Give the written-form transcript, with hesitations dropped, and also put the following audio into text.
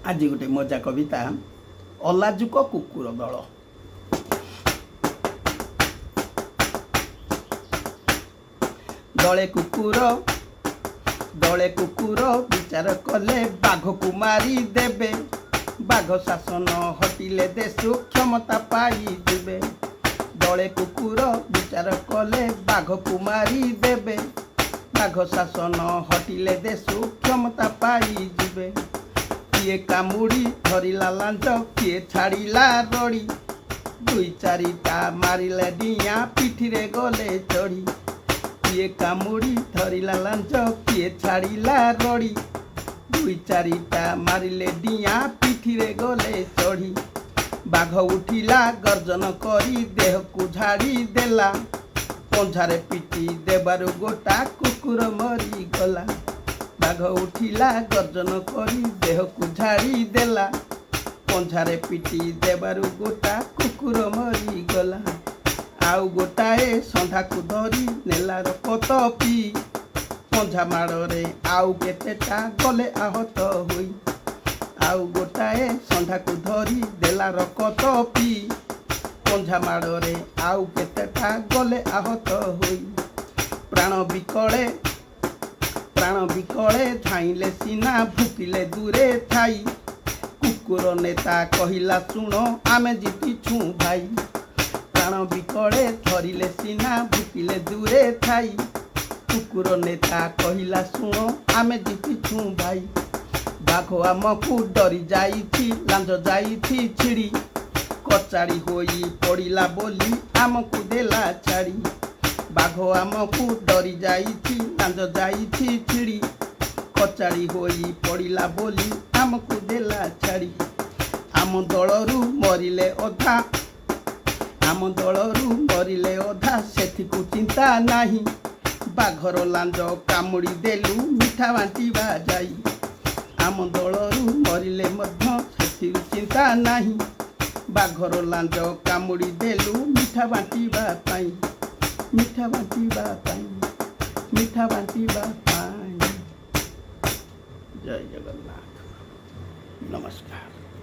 आज गोटे मजा कविता अलाजुक कुकुर दल। दले कुकुर विचार कले बाघ को मारी देबे। बाघ शासन हटिले देश क्षमता पाई देबे। दले कुकुर विचार कले बाघ को मारी देबे। बाघ शासन हटिले देश क्षमता पाई जिबे। किए कामुड़ी धरिला लांच किए छाड़िला रड़ी। दुई चारिटा मारिले डिया पिठिरे गले चढ़ी। किए कामुड़ी धरिला लांच किए छाड़िला रड़ी। दुई चारिटा मारिले डिया पिठिरे गले चढ़ी। बाघ उठिला गर्जन करी देह को झाड़ी देला। पंझारे पिटी देबारु गोटा कुकुर मरी गला। बाघ उठिला गर्जन करी देह को झाड़ी देला। पंझारे पिटी देबारु गोटा कुकुर मरी गला। आउ गोटाए संधा को धरी नेला रकत पी। पंझा माड़े आउ केतेटा गले आहत होई। आउ गोटाए संधा को धरी देला रकत पी। पंझा माड़े आउ केतेटा गले आहत होई। प्राण बिकले धाइले सीना भुकिले दूरे थाई। कुकुर नेता कहिला सुण आमे जीतिछु भाई। प्राण बिकले धरिले सीना भुकिले दूरे थाई। कुकुर नेता कहिला सुण आमे जीतिछु भाई। बाघ आमकु डरी जाइथि लांज जाइथि छिड़ी। कचाड़ी होई पड़िला बोली आमकु देला छाड़ी। बाघ आमकु डरी जाइथि लांज जाइथि छिड़ी। कचाड़ी होई पड़िला बोली आमकु देला छाड़ी। आम दलरू मरिले अधा सेथिकु चिंता नाही। बाघर लांज कामुड़ी देलु मिठा बांटिबा जाई। आम दलरू मरिले मध्य सेथिकु चिंता नाही। बाघर लांज कामुड़ी देलु मिठा बांटिबा पाई। मिठा बांटिबा पाई। मिठा बांटिबा पाई। जय जगन्नाथ। नमस्कार।